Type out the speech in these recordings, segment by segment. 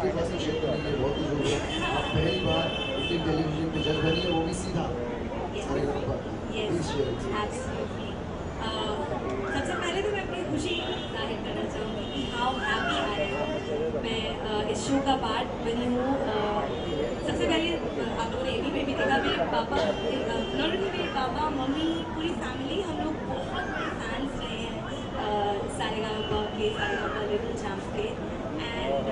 आपके पास ही शेयर करने के लिए बहुत कुछ होगा। आप पहली बार फिल्म टेलीविजन पे जज बनी है, वो भी सीधा सारे पर। Please share. सबसे पहले तो मैं अपनी खुशी जाहिर करना चाहूँगी कि हाउ हैप्पी आई एम मैं इस शो का पार्ट बनी हूँ। सबसे पहले आप लोगों ने ये भी देखा, मेरे पापा, नॉट ओनली मेरे पापा, मम्मी, पूरी फैमिली, हम लोग बहुत बड़े फैंस रहे हैं सारेगामा के, सारेगामा लिटिल चैम्प्स के। एंड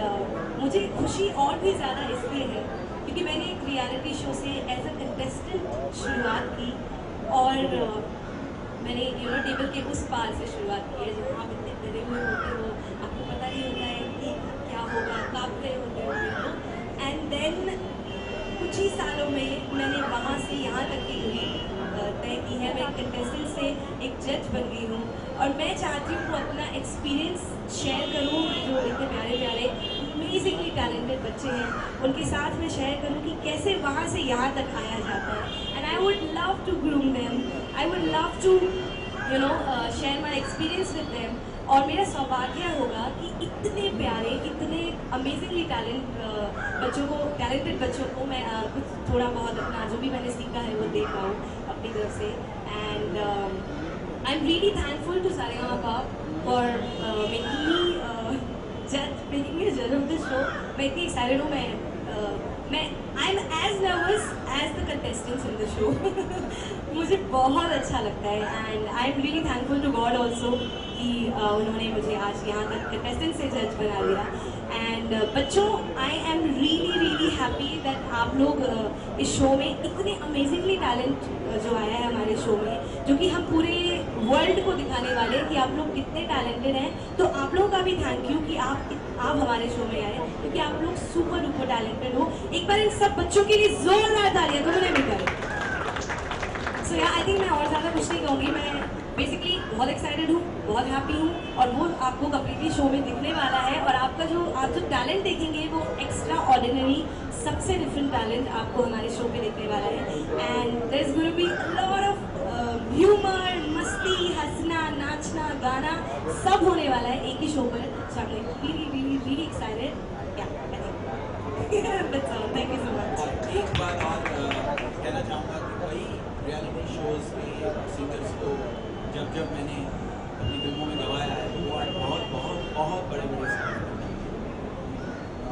मुझे खुशी और भी ज़्यादा इसलिए है क्योंकि मैंने एक रियलिटी शो से एज अ कंटेस्टेंट शुरुआत की और मैंने टेबल के उस पार से शुरुआत की है जहाँ आप इतने डरे हुए होते हो, आपको पता नहीं होता है कि क्या होगा, कब गए होते हो। एंड देन कुछ ही सालों में मैंने वहाँ से यहाँ तक की दूरी तय की है। मैं कंटेस्टेंट से एक जज बन गई हूँ और मैं चाहती हूँ अपना एक्सपीरियंस शेयर करूँ जो इतने प्यारे प्यारे अमेजिंगली टैलेंटेड बच्चे हैं उनके साथ मैं शेयर करूँ कि कैसे वहाँ से यहाँ तक आया जाता है। And I would love to groom them, I would love to share my experience with them. और मेरा सौभाग्य होगा कि इतने प्यारे, इतने अमेजिंगली टैलेंटेड बच्चों को मैं कुछ थोड़ा बहुत अपना जो भी मैंने सीखा है वो दे पाऊँ अपनी तरफ से। And I am really thankful to Saregama for making me जज ऑफ दिस शो। मैं इतनी एक्साइटेड हूँ, मैं I am as nervous as the contestants in the show. मुझे बहुत अच्छा लगता है and I am really thankful to God also कि उन्होंने मुझे आज यहाँ तक कंटेस्टेंट से जज बना दिया। एंड बच्चों, आई एम रियली हैप्पी दैट आप लोग इस शो में इतने अमेजिंगली टैलेंट जो आया है हमारे शो में, जो कि हम पूरे वर्ल्ड को दिखाने वाले हैं कि आप लोग कितने टैलेंटेड हैं। तो आप लोगों का भी थैंक यू कि आप हमारे शो में आए क्योंकि आप लोग सुपर डुपर टैलेंटेड हो। एक बार इन सब बच्चों के लिए जोरदार तालियां तो उन्हें भी करें। सो या आई थिंक मैं और ज़्यादा कुछ नहीं कहूँगी। मैं बेसिकली बहुत एक्साइटेड हूँ, बहुत हैप्पी हूँ और वो आपको कम्प्लीटली शो में दिखने वाला है। और आप जो टैलेंट देखेंगे वो एक्स्ट्रा ऑर्डिनरी, सबसे डिफरेंट टैलेंट आपको हमारे शो पे देखने वाला है। And there is going to be a lot of humour, मस्ती, हंसना, नाचना, गाना सब होने वाला है एक ही शो पर। सो आई एम रियली एक्साइटेड। या थैंक यू सो मच। एक बात और कहना चाहूँगा कि कई रियलिटी शोज़ के सिंगर्स को जब मैंने अपनी फिल्मों में गवाया है वो आज बहुत बहुत बहुत बड़े सिंगर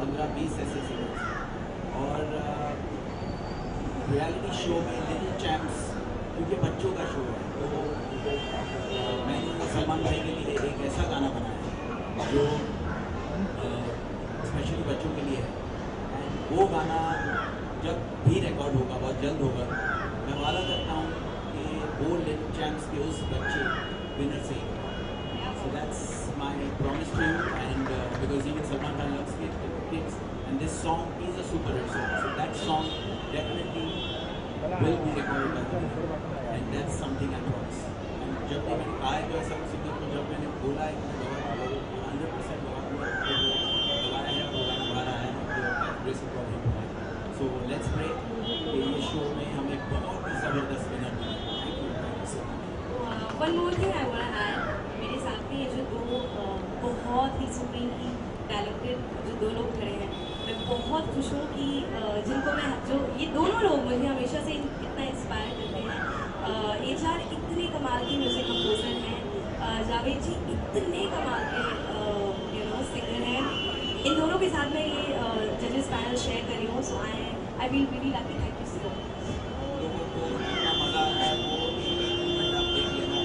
15-20 ऐसे सिंगर्स। और रियलिटी शो में लिटिल चैम्प्स क्योंकि बच्चों का शो है तो मैंने सलमान भाई के लिए एक ऐसा गाना बनाया जो स्पेशली बच्चों के लिए है। वो गाना जब भी रिकॉर्ड होगा, बहुत जल्द होगा, मैं वादा करता हूँ कि वो लिटिल चैम्प्स के उस बच्चे विनर से। So that's my promise to you and because even Salman Khan loves kids and this song is a super hit song. So that song definitely will be recorded by me and that's something I promise. And जब भी मैंने कहा है जो ऐसा singer को जब मैंने बोला है कि मैं गवा 100% गवाया है वो गाना गा रहा है सो लेट्स प्रे कि ये शो में हमें बहुत ही ज़बरदस्त विनर मिले। Thank you so much. One more thing I want to add, मेरे साथ में ये जो दो बहुत ही सुप्रीमली टैलेंटेड जो दो लोग खड़े हैं, मैं बहुत खुश हूँ कि जिनको मैं जो ये दोनों लोग मुझे हमेशा से इतना इंस्पायर करते हैं। HR इतने कमाल के म्यूज़िक कंपोजर हैं, जावेद जी इतने कमाल के सिंगर हैं। इन दोनों के साथ मैं ये जजेस पैनल शेयर करी हूँ। So I feel really lucky. Thank you so much. लोगों को कितना मज़ा आता है वो मोमेंट आप देख लेना।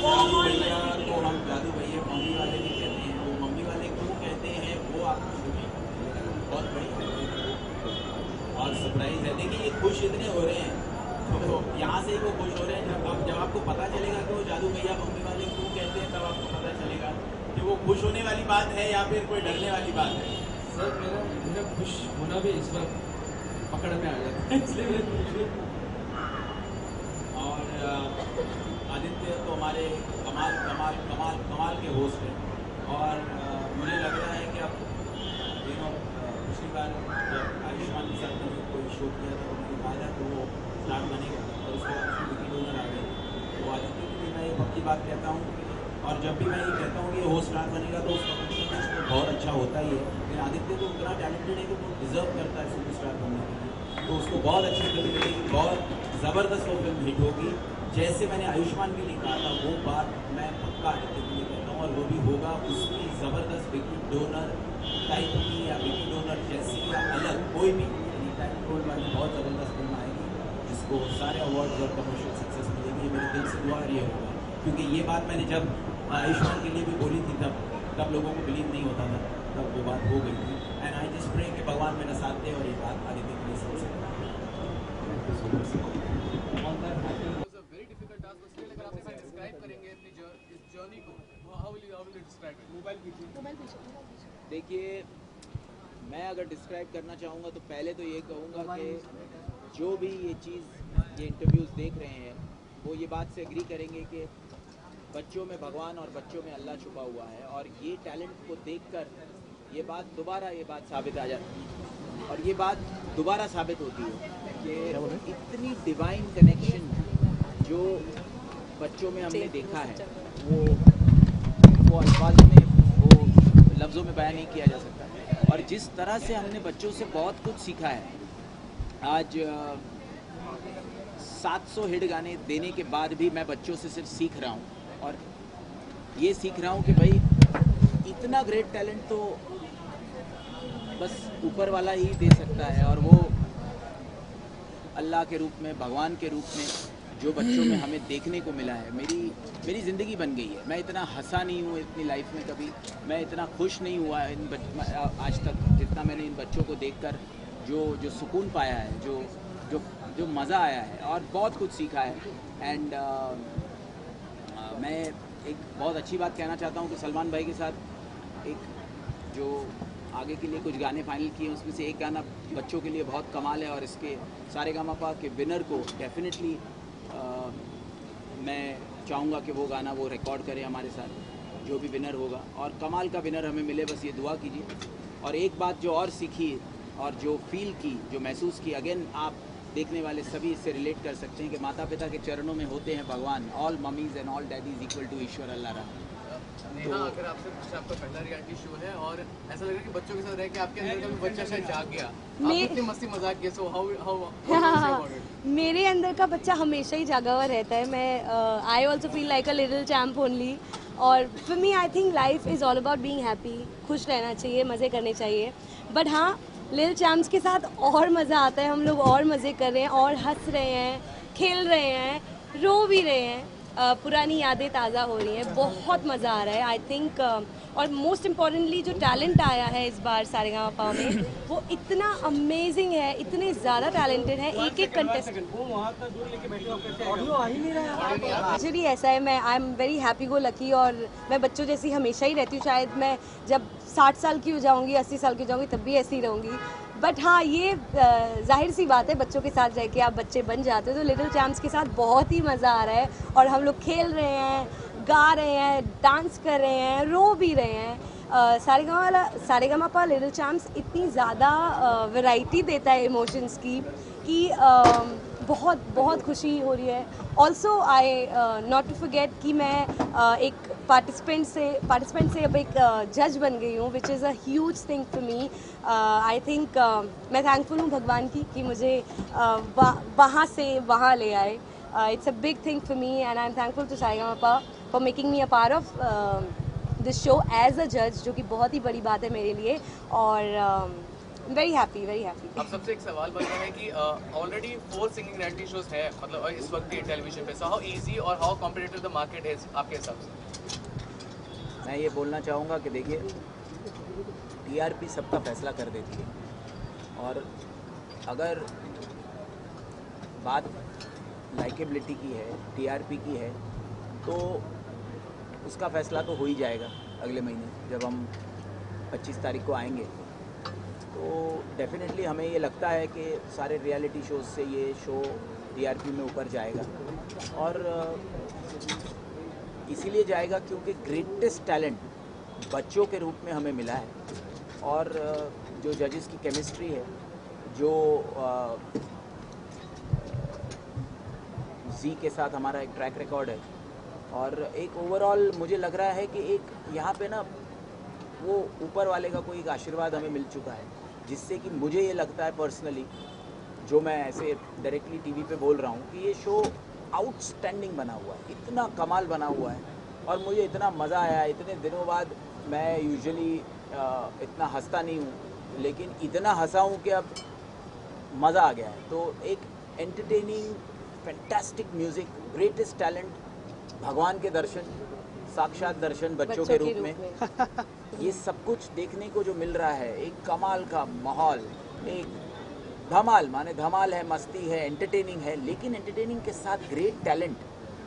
बहुत भैया को हम जादू भैया मम्मी वाले भी कहते हैं, वो मम्मी वाले क्यों कहते हैं वो आपको सुनिए, बहुत बड़ी और सरप्राइज है। देखिए ये खुश इतने हो रहे हैं तो यहाँ से ही वो खुश हो रहे हैं। जब आपको पता चलेगा कि वो जादू भैया मम्मी वाले क्यों कहते हैं तब आपको पता चलेगा कि वो खुश होने वाली बात है या फिर कोई डरने वाली बात है। सर मेरा खुश होना भी इस वक्त पकड़ में आ जाता है इसलिए मैं खुश हूँ। और आदित्य तो हमारे कमाल कमाल कमाल कमाल के होस्ट हैं और मुझे लग रहा है कि अब पिछली बार जब आयुष्मान के साथ मैंने कोई शो किया था तो मैंने कहा था कि वो स्टार्ट बनेगा और उसके बाद उसमें विकी डोनर आ गए। तो आदित्य की मैं ये पक्की बात कहता हूँ और जब भी मैं ये कहता हूँ कि हो स्टार बनेगा तो उसका परफॉर्मेंस तो बहुत अच्छा होता ही है, लेकिन आदित्य तो उतना टैलेंटेड है कि वो डिजर्व करता है सुपर स्टार बनने के लिए। तो उसको बहुत अच्छी फिल्म मिलेगी, बहुत ज़बरदस्त वो फिल्म हिट होगी। जैसे मैंने आयुष्मान के लिए कहा था वो बात मैं पक्का आदित्य के लिए कहता हूँ, और वो भी होगा उसकी ज़बरदस्त विकी डोनर टाइप की या विकी डोनर जैसी या अलग कोई भी टाइप रोल वाली बहुत ज़बरदस्त फिल्म आएगी जिसको सारे अवार्ड्स और कमर्शियल सक्सेस मिलेगी। मेरे दिल से दुआ ये होगा, क्योंकि ये बात मैंने जब आयुष्मान के लिए भी बोली थी तब लोगों को बिलीव नहीं होता था, तब वो बात हो गई थी। एंड आई जस्ट प्रे कि भगवान मेरा साथ दे और ये बात आदित्य के लिए सबसे was a very difficult task, but still अगर आप इसे describe करेंगे अपनी इस journey को, how will you describe it? Mobile पीछे। देखिए, मैं अगर डिस्क्राइब करना चाहूँगा तो पहले तो ये कहूँगा कि जो भी ये चीज़ ये इंटरव्यूज़ देख रहे हैं वो ये बात से एग्री करेंगे कि बच्चों में भगवान और बच्चों में अल्लाह छुपा हुआ है, और ये टैलेंट को देखकर ये बात साबित आ जाती है, और ये बात दोबारा साबित होती है कि इतनी डिवाइन कनेक्शन जो बच्चों में हमने देखा है वो अल्फाजों में वो लफ्ज़ों में बयान नहीं किया जा सकता। और जिस तरह से हमने बच्चों से बहुत कुछ सीखा है, आज 700 हिट गाने देने के बाद भी मैं बच्चों से सिर्फ सीख रहा हूँ, और ये सीख रहा हूँ कि भाई इतना ग्रेट टैलेंट तो बस ऊपर वाला ही दे सकता है, और वो अल्लाह के रूप में, भगवान के रूप में जो बच्चों में हमें देखने को मिला है, मेरी ज़िंदगी बन गई है। मैं इतना हंसा नहीं हूँ अपनी लाइफ में कभी, मैं इतना खुश नहीं हुआ आज तक जितना मैंने इन बच्चों को देखकर जो सुकून पाया है, जो मज़ा आया है, और बहुत कुछ सीखा है। एंड मैं एक बहुत अच्छी बात कहना चाहता हूँ कि सलमान भाई के साथ एक जो आगे के लिए कुछ गाने फाइनल किए, उसमें से एक गाना बच्चों के लिए बहुत कमाल है, और इसके सारेगामापा के विनर को डेफिनेटली मैं चाहूँगा कि वो गाना वो रिकॉर्ड करे हमारे साथ, जो भी विनर होगा, और कमाल का विनर हमें मिले, बस ये दुआ कीजिए। और एक बात जो और सीखी और जो फील की, जो महसूस की, अगेन आप देखने वाले सभी इससे रिलेट कर सकते हैं कि माता पिता के चरणों में होते हैं भगवान। All mummies and all daddies equal to ईश्वर अल्लाह रहा। नेहा, अगर आपसे पूछे, आपका पहला रियलिटी शो है और ऐसा लग रहा है कि बच्चों के साथ रह के आपके अंदर का भी बच्चा शायद जाग गया, आप इतनी मस्ती मजाक किए, सो हाउ मेरे अंदर का बच्चा हमेशा ही जागा हुआ रहता है। मैं I also feel like a little champ only, और for me I think life is all about being happy. खुश रहना चाहिए, मज़े करने चाहिए, बट हाँ, लिटिल चैम्प्स के साथ और मज़ा आता है। हम लोग और मज़े कर रहे हैं, और हंस रहे हैं, खेल रहे हैं, रो भी रहे हैं, पुरानी यादें ताज़ा हो रही हैं, बहुत मज़ा आ रहा है आई थिंक। और मोस्ट इम्पॉर्टेंटली जो टैलेंट आया है इस बार सारेगामापा में, वो इतना अमेजिंग है, इतने ज़्यादा टैलेंटेड है। एक एक कंटेस्टेंट एक्चुअली ऐसा है, मैं I am very happy go lucky, और मैं बच्चों जैसी हमेशा ही रहती हूँ। शायद मैं जब 60 साल की हो जाऊँगी, 80 साल की हो जाऊँगी, तब भी ऐसी ही रहूँगी। बट हाँ, ये जाहिर सी बात है, बच्चों के साथ रह के आप बच्चे बन जाते हो। तो लिटिल चैम्प्स के साथ बहुत ही मज़ा आ रहा है, और हम लोग खेल रहे हैं, गा रहे हैं, डांस कर रहे हैं, रो भी रहे हैं। सारेगामापा लिटिल चैम्प्स इतनी ज़्यादा वैरायटी देता है इमोशंस की कि बहुत बहुत खुशी हो रही है। Also I not to forget कि मैं एक पार्टिसिपेंट से अब एक जज बन गई हूँ, which is a huge thing for me. I think मैं थैंकफुल हूँ भगवान की कि मुझे वहाँ से वहाँ ले आए। It's a big thing for me, and I am thankful to Saregamapa for making me a part of this show as a जज, जो कि बहुत ही बड़ी बात है मेरे लिए। और वेरी हैप्पी, वेरी हैप्पी। अब सबसे एक सवाल बन रहा है कि ऑलरेडी 4 सिंगिंग रियलिटी शोज है, मतलब इस वक्त के टेलीविजन पे, सो हाउ इजी और how competitive the market is आपके हिसाब से? मैं ये बोलना चाहूँगा कि देखिए, टीआरपी सबका फैसला कर देती है, और अगर बात लाइकेबिलिटी की है, टीआरपी की है, तो उसका फैसला तो हो ही जाएगा अगले महीने जब हम 25 तारीख को आएंगे। तो डेफिनेटली हमें ये लगता है कि सारे रियलिटी शोज़ से ये शो टीआरपी में ऊपर जाएगा, और इसीलिए जाएगा क्योंकि ग्रेटेस्ट टैलेंट बच्चों के रूप में हमें मिला है, और जो जजेस की केमिस्ट्री है, जो जी के साथ हमारा एक ट्रैक रिकॉर्ड है, और एक ओवरऑल मुझे लग रहा है कि एक यहाँ पे ना वो ऊपर वाले का कोई एक आशीर्वाद हमें मिल चुका है, जिससे कि मुझे ये लगता है पर्सनली, जो मैं ऐसे डायरेक्टली टीवी पे बोल रहा हूँ, कि ये शो आउटस्टैंडिंग बना हुआ है, इतना कमाल बना हुआ है और मुझे इतना मज़ा आया। इतने दिनों बाद मैं यूजुअली इतना हंसता नहीं हूँ, लेकिन इतना हंसा हूँ कि अब मज़ा आ गया है। तो एक entertaining, fantastic music, greatest talent, भगवान के दर्शन, साक्षात दर्शन बच्चों के रूप में ये सब कुछ देखने को जो मिल रहा है, एक कमाल का माहौल, एक धमाल माने धमाल है, मस्ती है, एंटरटेनिंग है, लेकिन एंटरटेनिंग के साथ ग्रेट टैलेंट,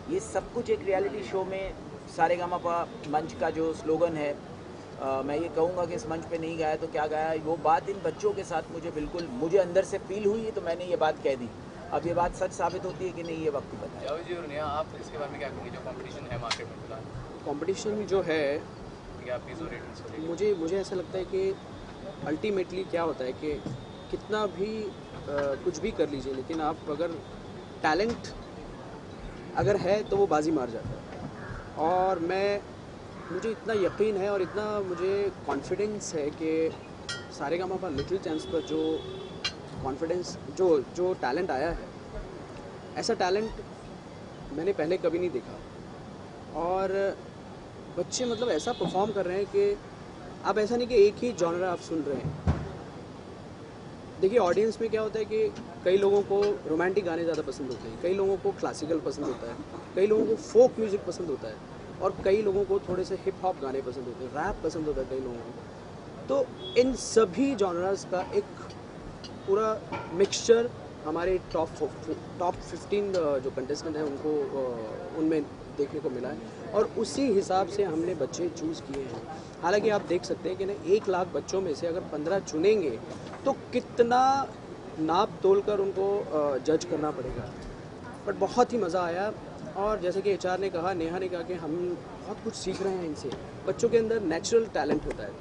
ये सब कुछ एक रियलिटी शो में सारेगामापा मंच का जो स्लोगन है, मैं ये कहूँगा कि इस मंच पे नहीं गाया तो क्या गाया, वो बात इन बच्चों के साथ मुझे अंदर से फील हुई है, तो मैंने ये बात कह दी। अब ये बात सच साबित होती है कि नहीं, ये वक्त ही बताया। जावेद जी और नेहा, आप इसके बारे में क्या कहेंगे, जो कंपटीशन है मार्केट में फिलहाल, कंपटीशन जो है, कि आपकी जो रेटिंग्स हो रही है? मुझे ऐसा लगता है कि अल्टीमेटली क्या होता है कि कितना भी कुछ भी कर लीजिए, लेकिन आप अगर टैलेंट अगर है तो वो बाजी मार जाता है। और मुझे इतना यकीन है और इतना मुझे कॉन्फिडेंस है कि सारेगामापा लिटिल चैम्प्स पर जो कॉन्फिडेंस जो टैलेंट आया है, ऐसा टैलेंट मैंने पहले कभी नहीं देखा। और बच्चे मतलब ऐसा परफॉर्म कर रहे हैं कि आप ऐसा नहीं कि एक ही जॉनर आप सुन रहे हैं। देखिए ऑडियंस में क्या होता है कि कई लोगों को रोमांटिक गाने ज़्यादा पसंद होते हैं, कई लोगों को क्लासिकल पसंद होता है, कई लोगों को फोक म्यूज़िक पसंद होता है, और कई लोगों को थोड़े से हिप हॉप गाने पसंद होते हैं, रैप पसंद होता है कई लोगों को। तो इन सभी जॉनर्स का एक पूरा मिक्सचर हमारे टॉप 15 जो कंटेस्टेंट हैं उनको उनमें देखने को मिला है, और उसी हिसाब से हमने बच्चे चूज़ किए हैं। हालांकि आप देख सकते हैं कि ना 1 लाख बच्चों में से अगर 15 चुनेंगे तो कितना नाप तोल कर उनको जज करना पड़ेगा। बट बहुत ही मज़ा आया, और जैसे कि HR ने कहा, नेहा ने कहा कि हम बहुत कुछ सीख रहे हैं इनसे। बच्चों के अंदर नेचुरल टैलेंट होता है।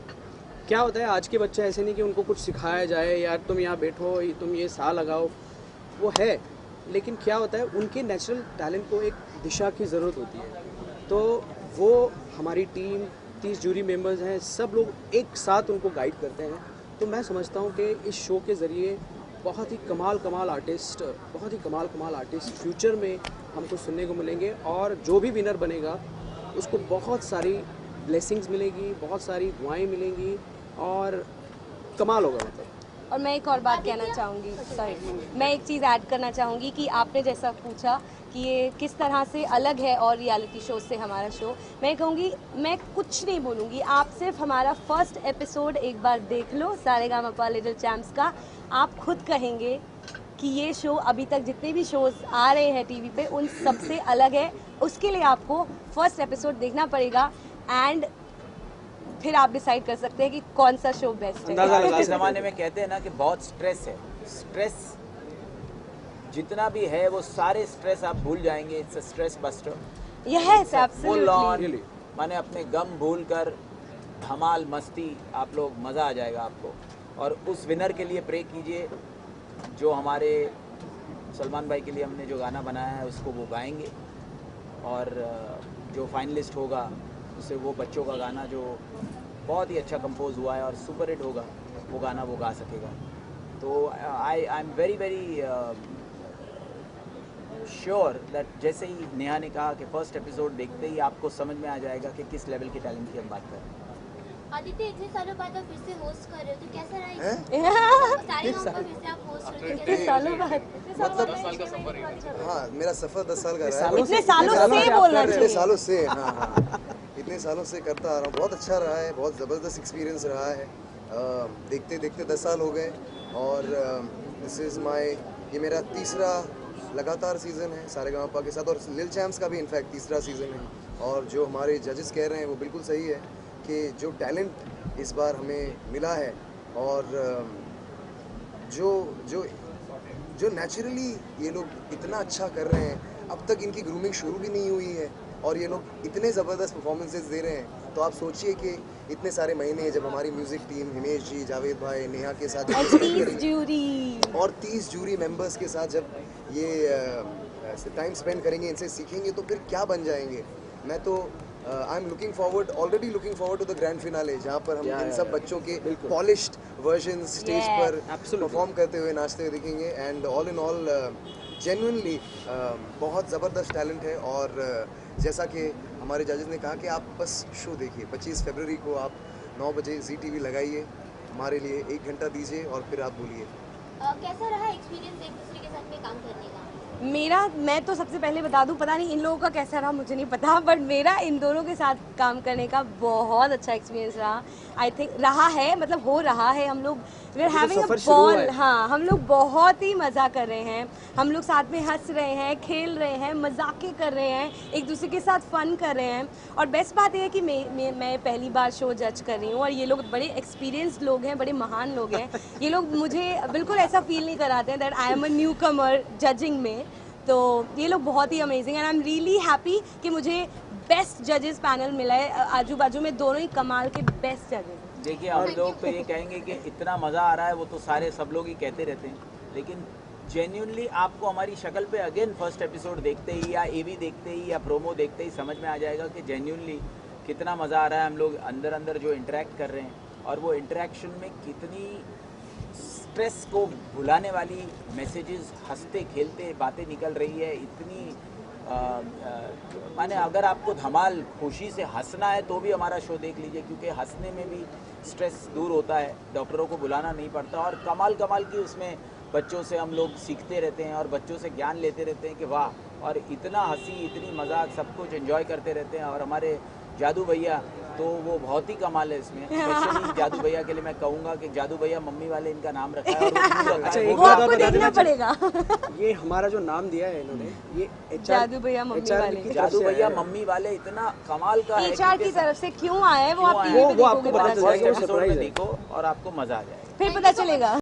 क्या होता है, आज के बच्चे ऐसे नहीं कि उनको कुछ सिखाया जाए, यार तुम यहाँ बैठो, तुम ये सा लगाओ, वो है, लेकिन क्या होता है, उनके नेचुरल टैलेंट को एक दिशा की ज़रूरत होती है। तो वो हमारी टीम 30 जूरी मेंबर्स हैं, सब लोग एक साथ उनको गाइड करते हैं। तो मैं समझता हूँ कि इस शो के ज़रिए बहुत ही कमाल आर्टिस्ट फ्यूचर में हमको सुनने को मिलेंगे, और जो भी विनर बनेगा उसको बहुत सारी ब्लेसिंग्स मिलेगी, बहुत सारी दुआएं मिलेंगी, और कमाल होगा मतलब। और मैं एक और बात कहना चाहूँगी, मैं एक चीज़ ऐड करना चाहूँगी कि आपने जैसा पूछा कि ये किस तरह से अलग है और रियलिटी शो से हमारा शो, मैं कहूँगी, मैं कुछ नहीं बोलूँगी, आप सिर्फ हमारा फर्स्ट एपिसोड एक बार देख लो सारेगामापा लिटिल चैम्प्स का, आप खुद कहेंगे कि ये शो अभी तक जितने भी शोज़ आ रहे हैं टीवी पे उन सबसे अलग है। उसके लिए आपको फर्स्ट एपिसोड देखना पड़ेगा, एंड फिर आप डिसाइड कर सकते हैं कि कौन सा शो बेस्ट है। आज के ज़माने में कहते हैं ना कि बहुत स्ट्रेस है, स्ट्रेस जितना भी है वो सारे स्ट्रेस आप भूल जाएंगे। It's a stress buster. Yes, absolutely. माने अपने गम भूल कर धमाल मस्ती, आप लोग मज़ा आ जाएगा आपको। और उस विनर के लिए प्रे कीजिए, जो हमारे सलमान भाई के लिए हमने जो गाना बनाया है उसको वो गाएंगे, और जो फाइनलिस्ट होगा उससे वो बच्चों का गाना जो बहुत ही अच्छा कंपोज हुआ है और सुपर हिट होगा, वो गाना वो गा सकेगा। तो I am very sure that जैसे ही नेहा ने कहा कि फर्स्ट एपिसोड देखते ही आपको समझ में आ जाएगा कि किस लेवल के टैलेंट की हम बात कर रहे हैं। आदित्य, इतने सालों बाद आप फिर से होस्ट कर रहे हो, तो कैसा रहा? सारेगामापा फिर से आप होस्ट कर रहे हो, इतने सालों बाद, मतलब 10 साल का सफर है। हाँ, मेरा सफर 10 साल का रहा है। इतने सालों से बोलना इतने चाहिए। सालों से, हाँ, इतने सालों से करता आ रहा हूँ। बहुत अच्छा रहा है, बहुत ज़बरदस्त एक्सपीरियंस रहा है। देखते देखते 10 साल हो गए, और दिस इज़ ये मेरा तीसरा लगातार सीज़न है सारेगामापा के साथ, और लिटिल चैम्प्स का भी इनफैक्ट तीसरा सीज़न है। और जो हमारे जजेस कह रहे हैं वो बिल्कुल सही है कि जो टैलेंट इस बार हमें मिला है, और जो नेचुरली ये लोग इतना अच्छा कर रहे हैं, अब तक इनकी ग्रूमिंग शुरू भी नहीं हुई है, और ये लोग इतने ज़बरदस्त परफॉर्मेंसेस दे रहे हैं। तो आप सोचिए कि इतने सारे महीने जब हमारी म्यूज़िक टीम हिमेश जी, जावेद भाई, नेहा के साथ और 30 जूरी मेंबर्स के साथ जब ये टाइम स्पेंड करेंगे, इनसे सीखेंगे, तो फिर क्या बन जाएंगे। मैं तो I am looking forward, already looking forward to the grand finale, जहाँ पर हम इन सब बच्चों के पॉलिश्ड वर्जन स्टेज पर परफॉर्म करते हुए, नाचते हुए दिखेंगे. And all in all genuinely बहुत ज़बरदस्त टैलेंट है. और जैसा कि हमारे जजेस ने कहा कि आप बस शो देखिए, 25 फरवरी को आप 9 बजे ZTV लगाइए, हमारे लिए 1 घंटा दीजिए और फिर आप बोलिए. कैसा रहा एक्सपीरियंस एक दूसरे के साथ में काम करने का? मैं तो सबसे पहले बता दूं, पता नहीं इन लोगों का कैसा रहा मुझे नहीं पता, बट मेरा इन दोनों के साथ काम करने का बहुत अच्छा एक्सपीरियंस रहा. आई थिंक रहा है, मतलब हो रहा है. हम लोग we are having a ball. हाँ, हम लोग बहुत ही मज़ा कर रहे हैं. हम लोग साथ में हंस रहे हैं, खेल रहे हैं, मजाके कर रहे हैं, एक दूसरे के साथ फन कर रहे हैं. और बेस्ट बात यह है कि मैं पहली बार शो जज कर रही हूँ और ये लोग बड़े एक्सपीरियंस्ड लोग हैं, बड़े महान लोग हैं. ये लोग मुझे बिल्कुल ऐसा फील नहीं कराते हैं that I am a newcomer judging में. तो ये लोग बहुत ही amazing and I am really happy कि मुझे बेस्ट जजेस पैनल मिला है. आजू बाजू में दोनों ही कमाल के बेस्ट जजेस. देखिए, हम लोग तो ये कहेंगे कि इतना मज़ा आ रहा है, वो तो सारे सब लोग ही कहते रहते हैं, लेकिन जेन्युइनली आपको हमारी शक्ल पे अगेन फर्स्ट एपिसोड देखते ही या AV देखते ही या प्रोमो देखते ही समझ में आ जाएगा कि जेन्युइनली कितना मज़ा आ रहा है. हम लोग अंदर अंदर जो इंटरेक्ट कर रहे हैं और वो इंटरेक्शन में कितनी स्ट्रेस को भुलाने वाली मैसेजेस, हंसते खेलते बातें निकल रही है. इतनी माने अगर आपको धमाल खुशी से हंसना है तो भी हमारा शो देख लीजिए, क्योंकि हंसने में भी स्ट्रेस दूर होता है, डॉक्टरों को बुलाना नहीं पड़ता. और कमाल की उसमें बच्चों से हम लोग सीखते रहते हैं और बच्चों से ज्ञान लेते रहते हैं कि वाह. और इतना हंसी, इतनी मजाक, सब कुछ एंजॉय करते रहते हैं. और हमारे जादू भैया तो वो बहुत ही कमाल है इसमें. स्पेशली जादू भैया के लिए मैं कहूँगा कि जादू भैया मम्मी वाले इनका नाम रखा है. और वो आपको देखना पड़ेगा. ये हमारा जो नाम दिया है इन्होंने, ये जादू भैया मम्मी वाले, जादू भैया मम्मी वाले इतना कमाल का है. HR की तरफ से क्यों आया है वो आप वो आपको पता चल जाएगा, देखो और आपको मजा आ जाएगा. फिर पता चलेगा.